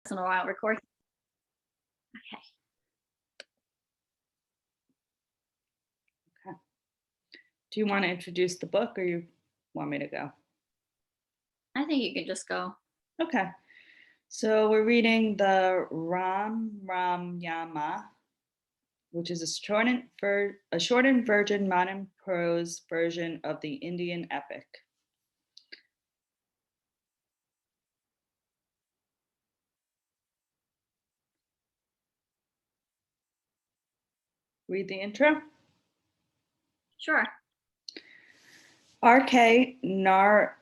In a while recording. Okay. Okay. Do you want to introduce the book or you want me to go? I think you could just go. Okay. So we're reading the Ramayana, which is a shortened version modern prose version of the Indian epic. Read the intro. Sure. R.K. Naryam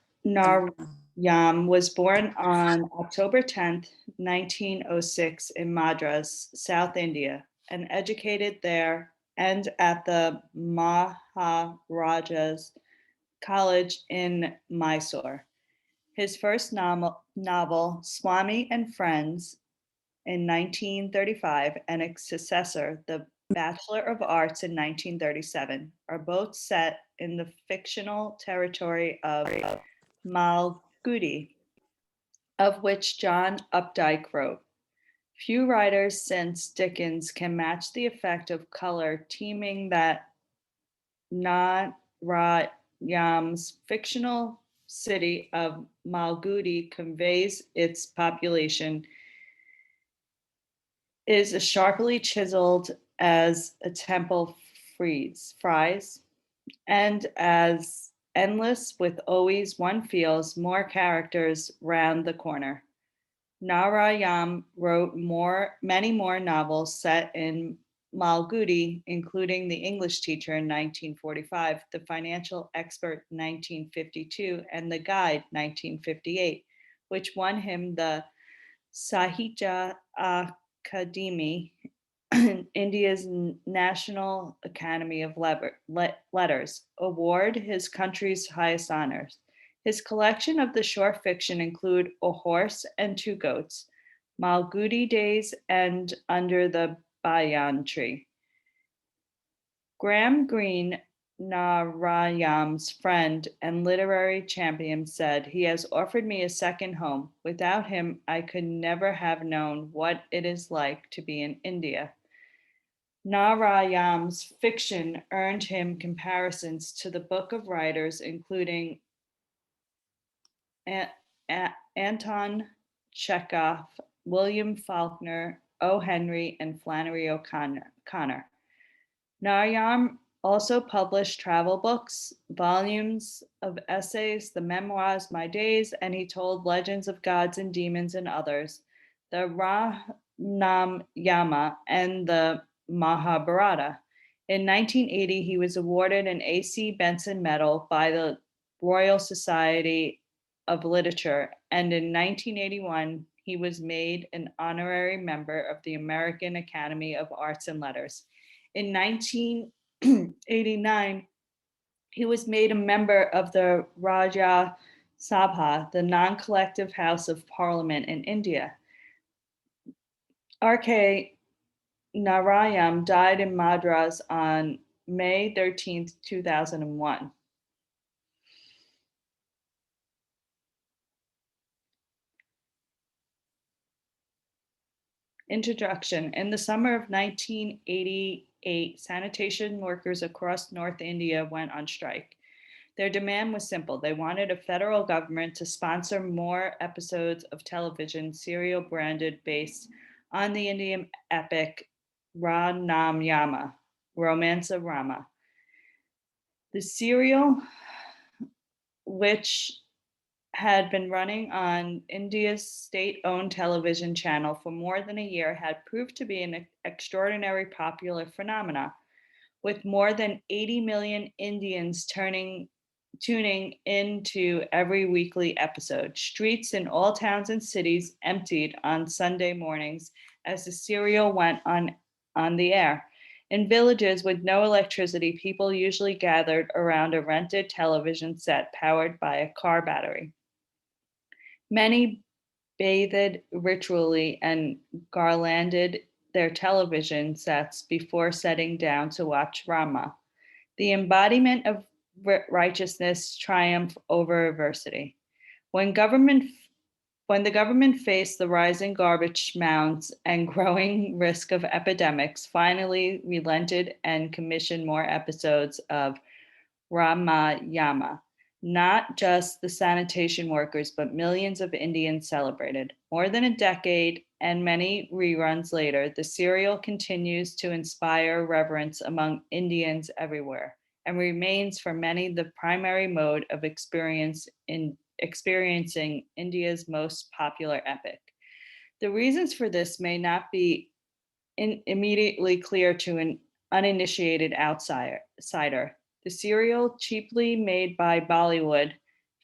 was born on October 10th, 1906 in Madras, South India, and educated there and at the Maharajas College in Mysore. His first novel, Swami and Friends, in 1935, and its successor, The Bachelor of Arts, in 1937, are both set in the fictional territory of Malgudi, of which John Updike wrote. Few writers since Dickens can match the effect of color teeming that Narayam's fictional city of Malgudi conveys. Its population is as sharply chiseled as a temple fries, and as endless with always one feels more characters round the corner. Narayam wrote many more novels set in Malgudi, including The English Teacher in 1945, The Financial Expert 1952, and The Guide 1958, which won him the Sahitya Akademi, India's National Academy of Letters, award, his country's highest honors. His collection of the short fiction include A Horse and Two Goats, Malgudi Days, and Under the Bayan Tree. Graham Greene, Narayam's friend and literary champion, said, "He has offered me a second home. Without him, I could never have known what it is like to be in India." Narayam's fiction earned him comparisons to the Book of Writers, including Anton Chekhov, William Faulkner, O. Henry, and Flannery O'Connor. Narayam also published travel books, volumes of essays, the memoirs My Days, and he told legends of gods and demons and others, the Ramayana and the Mahabharata. In 1980, he was awarded an A.C. Benson Medal by the Royal Society of Literature, and in 1981, he was made an honorary member of the American Academy of Arts and Letters. In 1989, he was made a member of the Rajya Sabha, the non-collective House of Parliament in India. R.K. Narayam died in Madras on May 13th, 2001. Introduction. In the summer of 1988, sanitation workers across North India went on strike. Their demand was simple. They wanted a federal government to sponsor more episodes of television serial branded based on the Indian epic Ramayana, Romance of Rama. The serial, which had been running on India's state-owned television channel for more than a year, had proved to be an extraordinary popular phenomena, with more than 80 million Indians tuning into every weekly episode. Streets in all towns and cities emptied on Sunday mornings as the serial went on the air. In villages with no electricity, people usually gathered around a rented television set powered by a car battery. Many bathed ritually and garlanded their television sets before setting down to watch Rama, the embodiment of righteousness triumph over adversity. When government When the government faced the rising garbage mounds and growing risk of epidemics, finally relented and commissioned more episodes of Ramayana. Not just the sanitation workers, but millions of Indians celebrated. More than a decade and many reruns later, the serial continues to inspire reverence among Indians everywhere and remains for many the primary mode of experiencing India's most popular epic. The reasons for this may not be immediately clear to an uninitiated outsider. The serial, cheaply made by Bollywood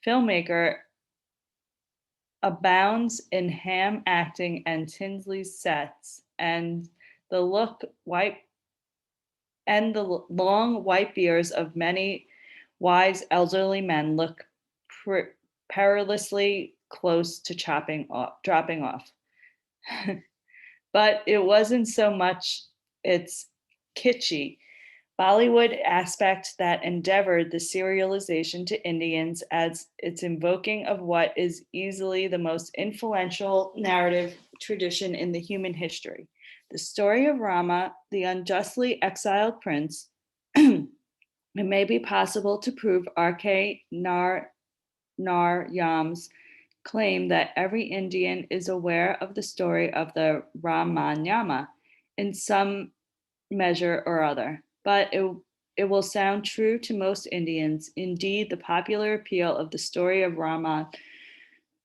filmmaker, abounds in ham acting and Tinsley's sets, and the look white and the long white beards of many wise elderly men look perilously close to dropping off. But it wasn't so much its kitschy Bollywood aspect that endeavored the serialization to Indians as its invoking of what is easily the most influential narrative tradition in the human history. The story of Rama, the unjustly exiled prince. It may be possible to prove R.K. Yam's claim that every Indian is aware of the story of the Ramayana in some measure or other, but it will sound true to most Indians. Indeed, the popular appeal of the story of Rama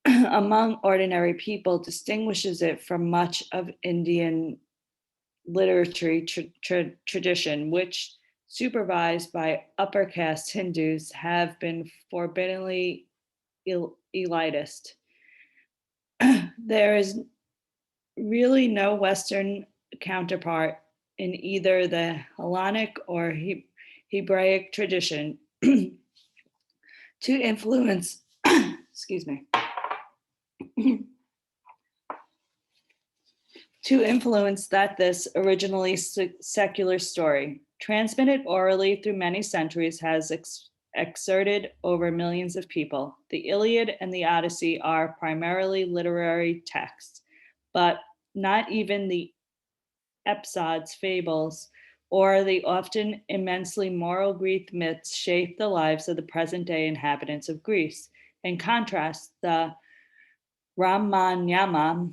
among ordinary people distinguishes it from much of Indian literary tradition, which, supervised by upper caste Hindus, have been forbiddingly elitist. There is really no Western counterpart in either the Hellenic or Hebraic tradition to influence, excuse me, to influence that this originally secular story, transmitted orally through many centuries, has exerted over millions of people. The Iliad and the Odyssey are primarily literary texts, but not even the episodes, fables, or the often immensely moral Greek myths shape the lives of the present day inhabitants of Greece. In contrast, the Ramayana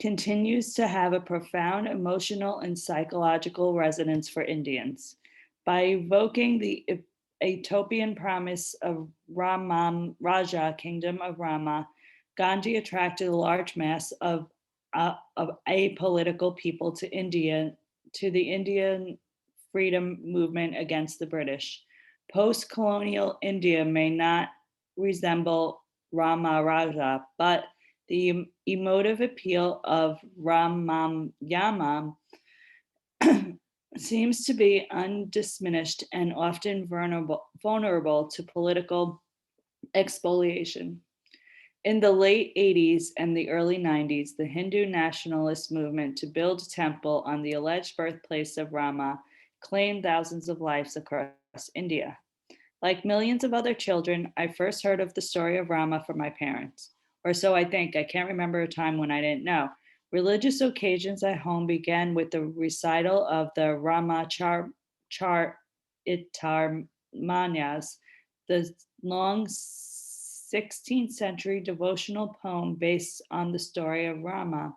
continues to have a profound emotional and psychological resonance for Indians. By evoking the utopian promise of Ramam Raja, kingdom of Rama, Gandhi attracted a large mass of apolitical people to the Indian freedom movement against the British. Post-colonial India may not resemble Rama Raja, but the emotive appeal of Ramayana seems to be undiminished and often vulnerable to political expoliation. In the late 80s and the early 90s, the Hindu nationalist movement to build a temple on the alleged birthplace of Rama claimed thousands of lives across India. Like millions of other children, I first heard of the story of Rama from my parents. Or so I think. I can't remember a time when I didn't know. Religious occasions at home began with the recital of the Ramacharitamaniyas, the long 16th century devotional poem based on the story of Rama.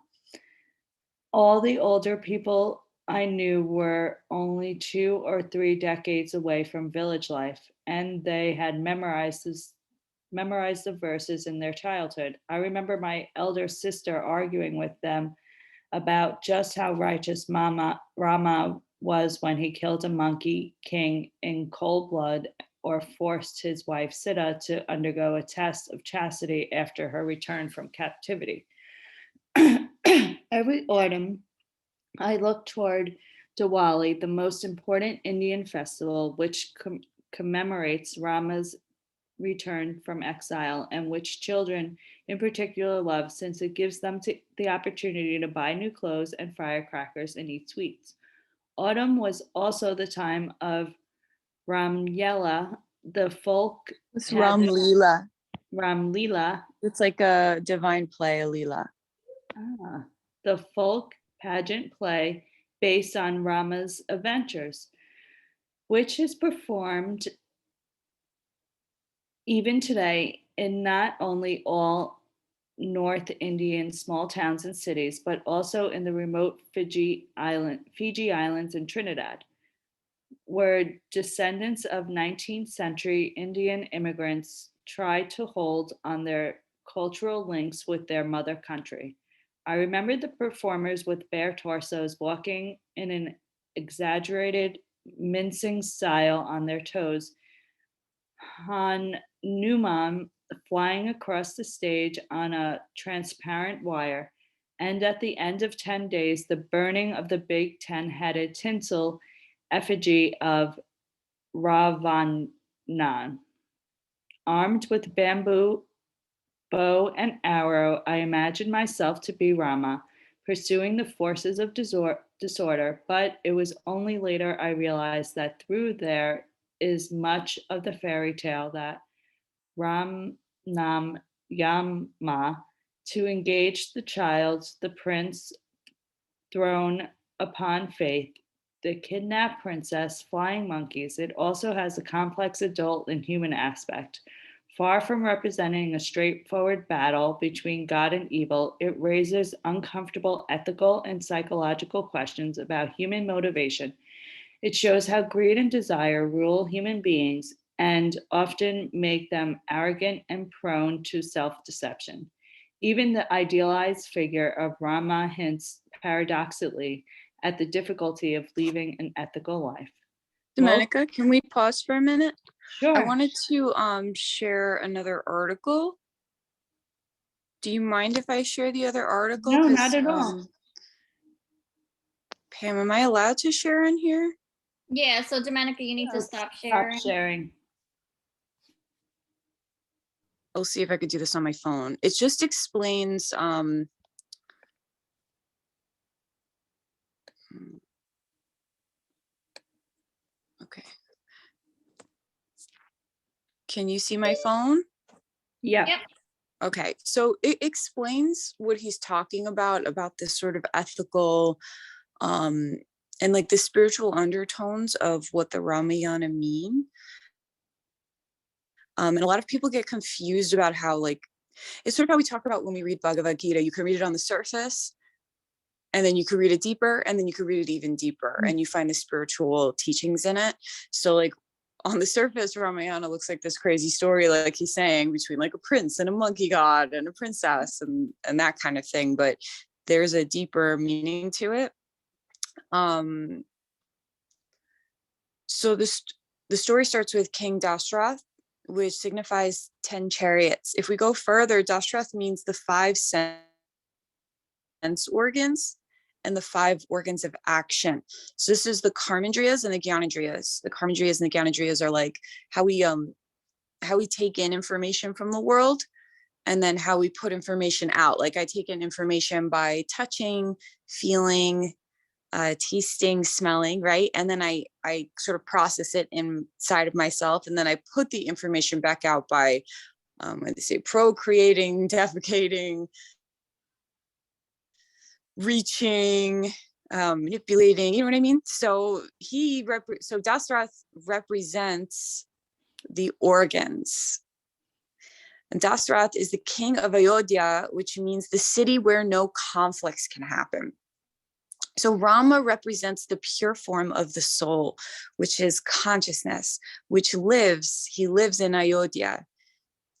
All the older people I knew were only 2 or 3 decades away from village life, and they had memorized the verses in their childhood. I remember my elder sister arguing with them about just how righteous Rama was when he killed a monkey king in cold blood or forced his wife Sita to undergo a test of chastity after her return from captivity. Every autumn, I look toward Diwali, the most important Indian festival, which commemorates Rama's return from exile and which children in particular love since it gives them the opportunity to buy new clothes and firecrackers and eat sweets. Autumn was also the time of Ramyela. The folk It's had Ram Leela. Ram Leela, It's like a divine play, a Leela. the folk pageant play based on Rama's adventures, which is performed even today in not only all North Indian small towns and cities, but also in the remote Fiji Islands and Trinidad, where descendants of 19th century Indian immigrants tried to hold on their cultural links with their mother country. I remember the performers with bare torsos walking in an exaggerated, mincing style on their toes, Hanuman flying across the stage on a transparent wire, and at the end of 10 days, the burning of the big 10-headed tinsel effigy of Ravana. Armed with bamboo, bow, and arrow, I imagined myself to be Rama, pursuing the forces of disorder, but it was only later I realized that through there is much of the fairy tale that Ram Nam Yama to engage the child, the prince thrown upon faith, the kidnapped princess, flying monkeys. It also has a complex adult and human aspect. Far from representing a straightforward battle between God and evil, it raises uncomfortable ethical and psychological questions about human motivation. It shows how greed and desire rule human beings and often make them arrogant and prone to self deception. Even the idealized figure of Rama hints paradoxically at the difficulty of leading an ethical life. Domenica, can we pause for a minute? Sure. I wanted to share another article. Do you mind if I share the other article? No, not at all. Pam, am I allowed to share in here? Yeah, so Domenica, you need to stop sharing. Stop sharing. I'll see if I could do this on my phone. It just explains okay. Can you see my phone? Yeah. Yep. Okay, so it explains what he's talking about this sort of ethical and like the spiritual undertones of what the Ramayana mean. And a lot of people get confused about how, like, it's sort of how we talk about when we read Bhagavad Gita. You can read it on the surface, and then you could read it deeper, and then you could read it even deeper, and you find the spiritual teachings in it. So like on the surface, Ramayana looks like this crazy story, like he's saying, between like a prince and a monkey god and a princess and that kind of thing. But there's a deeper meaning to it. So the story starts with King Dashrath, which signifies 10 chariots. If we go further, Dashrath means the 5 sense organs and the 5 organs of action. So this is the karmendriyas and the gyanendriyas. The karmendriyas and the gyanendriyas are like how we take in information from the world, and then how we put information out. Like I take in information by touching, feeling, tasting, smelling, right? And then I sort of process it inside of myself, and then I put the information back out by what they say, procreating, defecating, reaching, manipulating, you know what I mean? So so Dasrath represents the organs. And Dasrath is the king of Ayodhya, which means the city where no conflicts can happen. So Rama represents the pure form of the soul, which is consciousness, he lives in Ayodhya.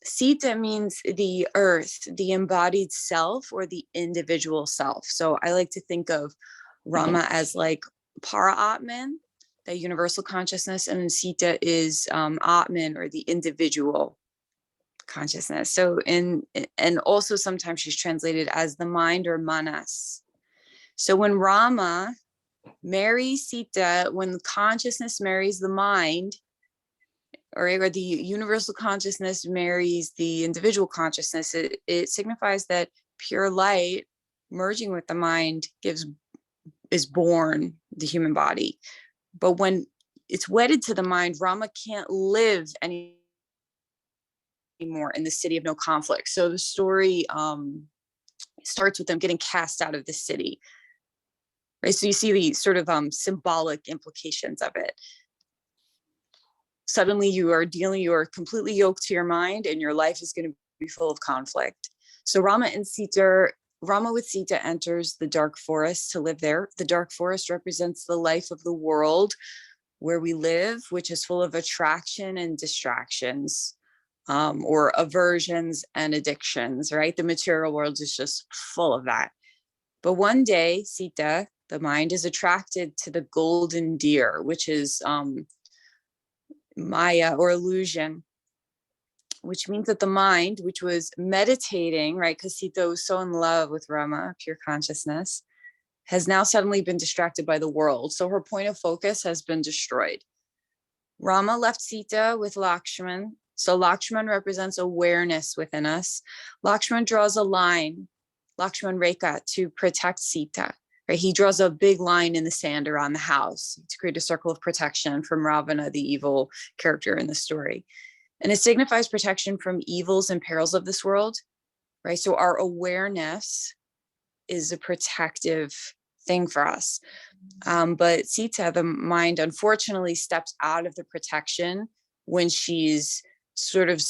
Sita means the earth, the embodied self, or the individual self. So I like to think of Rama as like Para-Atman, the universal consciousness, and then Sita is Atman, or the individual consciousness. So and also sometimes she's translated as the mind, or Manas. So when Rama marries Sita, when consciousness marries the mind, or the universal consciousness marries the individual consciousness, it signifies that pure light merging with the mind is born the human body. But when it's wedded to the mind, Rama can't live any anymore in the city of no conflict. So the story starts with them getting cast out of the city. Right. So you see the sort of symbolic implications of it. Suddenly you are completely yoked to your mind, and your life is going to be full of conflict. So Rama with Sita enters the dark forest to live there. The dark forest represents the life of the world where we live, which is full of attraction and distractions, or aversions and addictions, right? The material world is just full of that. But one day, Sita, the mind, is attracted to the golden deer, which is Maya or illusion, which means that the mind, which was meditating, right? Because Sita was so in love with Rama, pure consciousness, has now suddenly been distracted by the world. So her point of focus has been destroyed. Rama left Sita with Lakshman. So Lakshman represents awareness within us. Lakshman draws a line, Lakshman Rekha, to protect Sita. Right? He draws a big line in the sand around the house to create a circle of protection from Ravana, the evil character in the story. And it signifies protection from evils and perils of this world, right? So our awareness is a protective thing for us. But Sita, the mind, unfortunately steps out of the protection when she's sort of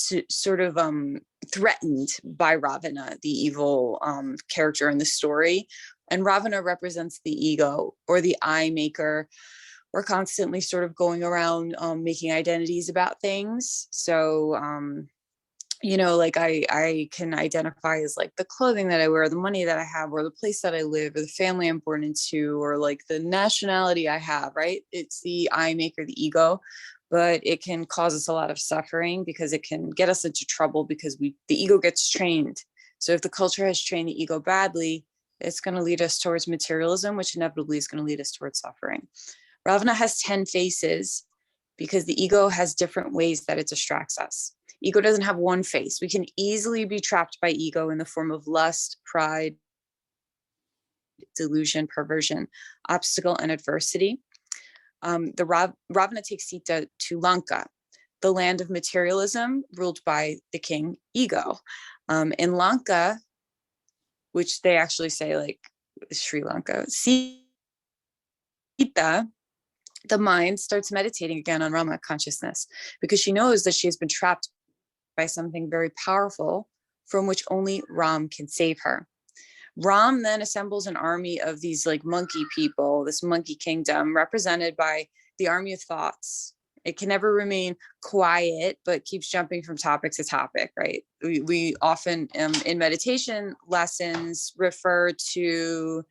threatened by Ravana, the evil character in the story. And Ravana represents the ego, or the I maker. We're constantly sort of going around making identities about things. So, like I can identify as like the clothing that I wear, the money that I have, or the place that I live, or the family I'm born into, or like the nationality I have, right? It's the I maker, the ego, but it can cause us a lot of suffering because it can get us into trouble because the ego gets trained. So if the culture has trained the ego badly, it's going to lead us towards materialism, which inevitably is going to lead us towards suffering. Ravana has 10 faces because the ego has different ways that it distracts us. Ego doesn't have one face. We can easily be trapped by ego in the form of lust, pride, delusion, perversion, obstacle, and adversity. Ravana takes Sita to Lanka, the land of materialism ruled by the king ego. In Lanka, which they actually say like Sri Lanka, Sita, the mind, starts meditating again on Rama consciousness because she knows that she has been trapped by something very powerful from which only Ram can save her. Ram then assembles an army of these like monkey people, this monkey kingdom represented by the army of thoughts. It can never remain quiet, but keeps jumping from topic to topic, right? We often in meditation lessons refer to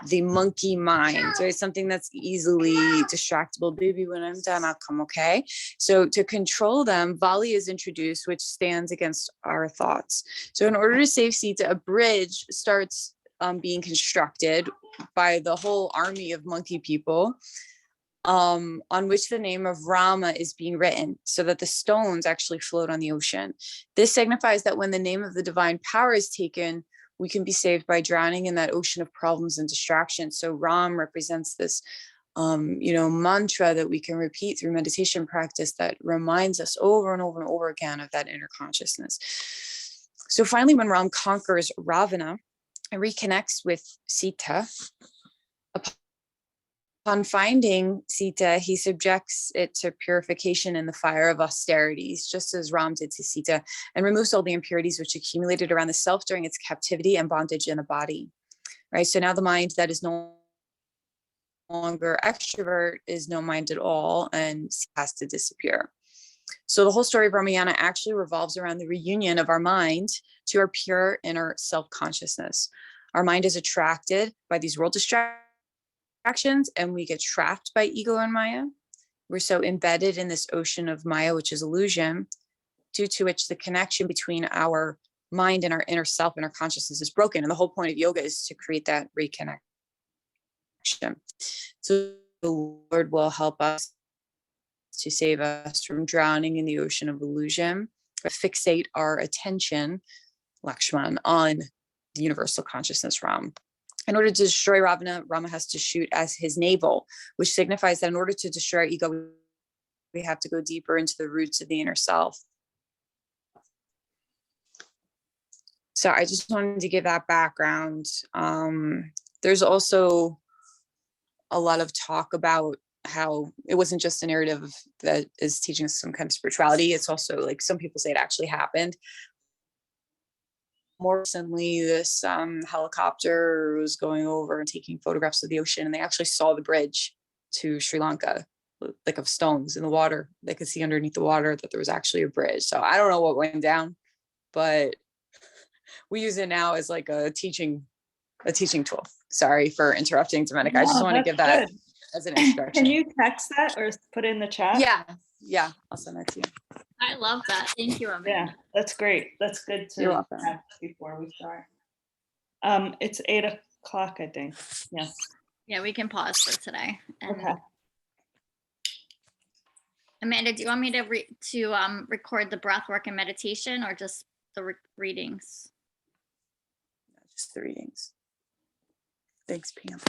the monkey mind, right? Something that's easily distractible. Baby, when I'm done, I'll come, okay? So to control them, Vali is introduced, which stands against our thoughts. So in order to save Sita, a bridge starts being constructed by the whole army of monkey people, on which the name of Rama is being written so that the stones actually float on the ocean. This signifies that when the name of the divine power is taken, we can be saved by drowning in that ocean of problems and distractions. So Ram represents this, mantra that we can repeat through meditation practice that reminds us over and over and over again of that inner consciousness. So finally, when Ram conquers Ravana and reconnects with Sita, upon finding Sita, he subjects it to purification in the fire of austerities, just as Ram did to Sita, and removes all the impurities which accumulated around the self during its captivity and bondage in the body. Right. So now the mind that is no longer extrovert is no mind at all and has to disappear. So the whole story of Ramayana actually revolves around the reunion of our mind to our pure inner self-consciousness. Our mind is attracted by these world distractions, and we get trapped by ego and Maya. We're so embedded in this ocean of Maya, which is illusion, due to which the connection between our mind and our inner self and our consciousness is broken. And the whole point of yoga is to create that reconnection. So the Lord will help us to save us from drowning in the ocean of illusion, but fixate our attention, Lakshman, on the universal consciousness Ram. In order to destroy Ravana, Rama has to shoot as his navel, which signifies that in order to destroy our ego, we have to go deeper into the roots of the inner self. So I just wanted to give that background. There's also a lot of talk about how it wasn't just a narrative that is teaching us some kind of spirituality. It's also like some people say it actually happened. More recently, this helicopter was going over and taking photographs of the ocean, and they actually saw the bridge to Sri Lanka, like of stones in the water. They could see underneath the water that there was actually a bridge. So I don't know what went down, but we use it now as like a teaching tool. Sorry for interrupting, Domenica. I just want to give that as an introduction. Can you text that or put in the chat? Yeah, I'll send that to you. I love that. Thank you, Amanda. Yeah, that's great. That's good You're to welcome. have before we start. It's 8 o'clock, I think. Yes. Yeah, we can pause for today. And Okay. Amanda, do you want me to record the breath work and meditation, or just the readings? Just the readings. Thanks, Pam.